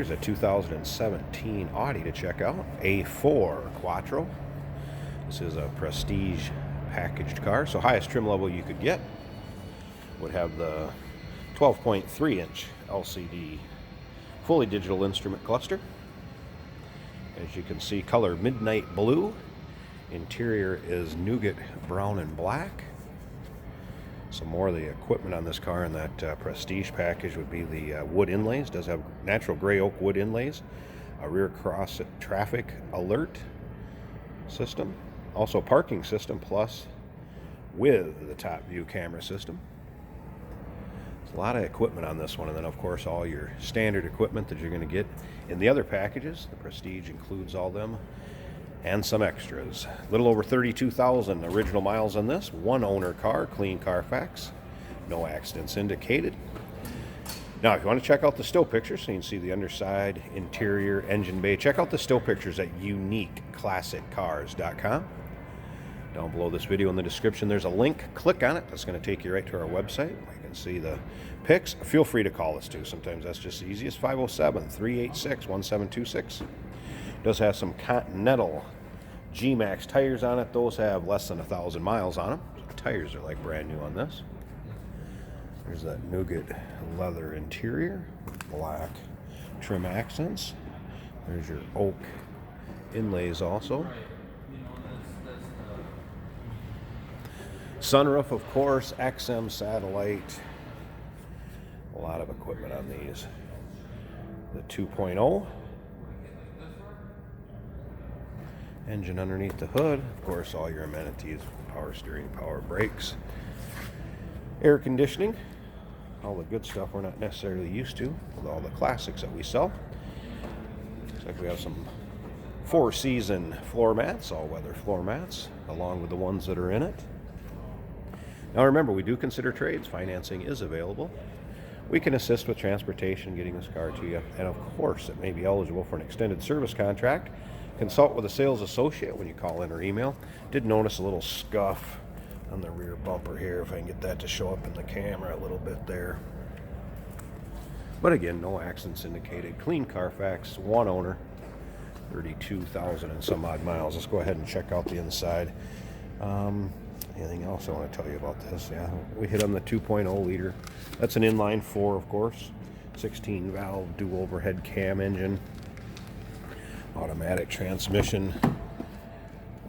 Here's a 2017 Audi to check out, A4 Quattro. This is a prestige packaged car, so highest trim level you could get would have the 12.3-inch LCD fully digital instrument cluster. As you can see, color midnight blue. Interior is nougat brown and black. Some more of the equipment on this car in that prestige package would be the wood inlays. Does have natural gray oak wood inlays, a rear cross traffic alert system, also parking system plus with the top view camera system. There's a lot of equipment on this one, and then of course all your standard equipment that you're going to get in the other packages. The prestige includes all them and some extras. A little over 32,000 original miles on this. One owner car, clean Carfax, no accidents indicated. Now, if you want to check out the still pictures so you can see the underside, interior, engine bay, check out the still pictures at uniqueclassiccars.com. Down below this video in the description, there's a link. Click on it. That's going to take you right to our website. You can see the pics. Feel free to call us too. Sometimes that's just the easiest. 507-386-1726. Does have some Continental G-Max tires on it. Those have less than 1,000 miles on them. The tires are like brand new on this. There's that nougat leather interior, black trim accents. There's your oak inlays also. Sunroof, of course, XM satellite. A lot of equipment on these. The 2.0. Engine underneath the hood, of course, all your amenities, power steering, power brakes, air conditioning, all the good stuff we're not necessarily used to with all the classics that we sell. Looks like we have some four-season floor mats, all-weather floor mats, along with the ones that are in it. Now remember, we do consider trades. Financing is available. We can assist with transportation, getting this car to you, and of course, it may be eligible for an extended service contract. Consult with a sales associate when you call in or email. Did notice a little scuff on the rear bumper here, if I can get that to show up in the camera a little bit there. But again, no accidents indicated. Clean Carfax, one owner, 32,000 and some odd miles. Let's go ahead and check out the inside. Anything else I want to tell you about this? Yeah, we hit on the 2.0 liter. That's an inline 4, of course. 16 valve dual overhead cam engine. Automatic transmission.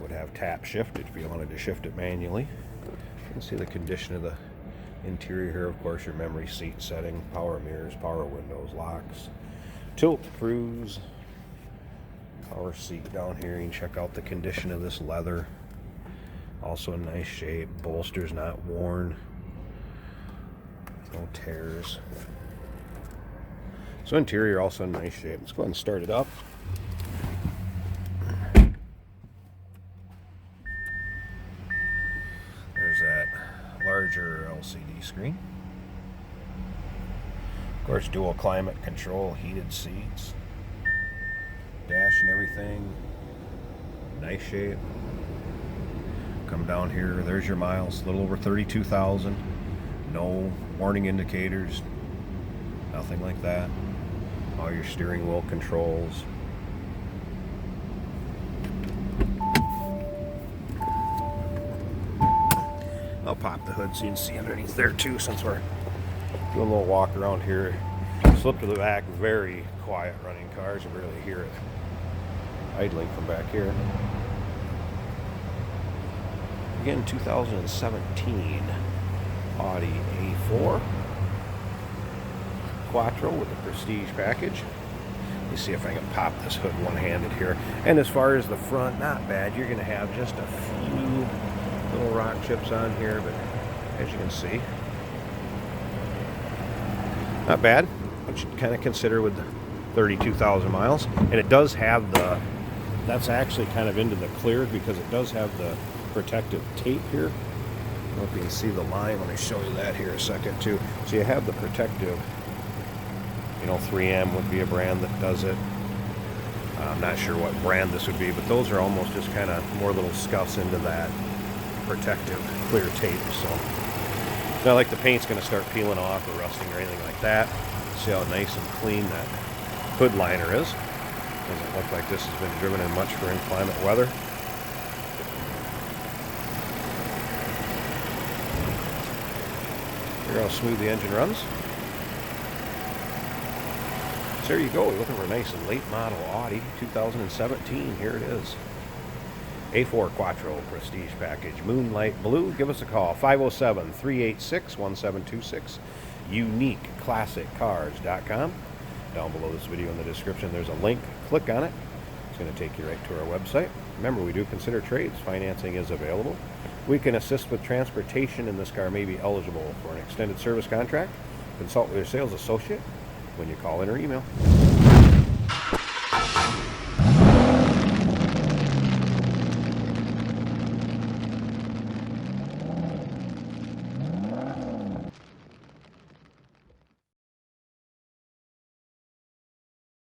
Would have tap shifted if you wanted to shift it manually. You can see the condition of the interior here. Of course, your memory seat setting, power mirrors, power windows, locks, tilt cruise, power seat down here. You can check out the condition of this leather. Also in nice shape. Bolsters not worn. No tears. So interior also in nice shape. Let's go ahead and start it up. There's that larger LCD screen. Of course, dual climate control, heated seats, dash and everything. Nice shape. Come down here, there's your miles, a little over 32,000. No warning indicators, nothing like that. All your steering wheel controls. I'll pop the hood so you can see underneath there too, since we're doing a little walk around here. Slip to the back, very quiet running cars. You barely hear it idling from back here. Again, 2017 Audi A4 Quattro with the prestige package. Let me see if I can pop this hood one-handed here. And as far as the front, not bad. You're going to have just a few little rock chips on here, but as you can see, not bad. What you kind of consider with 32,000 miles. And it does have the, that's actually kind of into the clear because it does have the protective tape here. I don't know if you can see the line. Let me show you that here a second too. So you have the protective, you know, 3M would be a brand that does it. I'm not sure what brand this would be, but those are almost just kind of more little scuffs into that protective clear tape. So it's not like the paint's going to start peeling off or rusting or anything like that. See how nice and clean that hood liner is. Doesn't look like this has been driven in much for inclement weather. Here's how smooth the engine runs. So there you go. We're looking for a nice late model Audi 2017. Here it is. A4 Quattro Prestige Package, Moonlight Blue. Give us a call, 507-386-1726, uniqueclassiccars.com. Down below this video in the description, there's a link. Click on it. It's going to take you right to our website. Remember, we do consider trades. Financing is available. We can assist with transportation, and this car may be eligible for an extended service contract. Consult with your sales associate when you call in or email.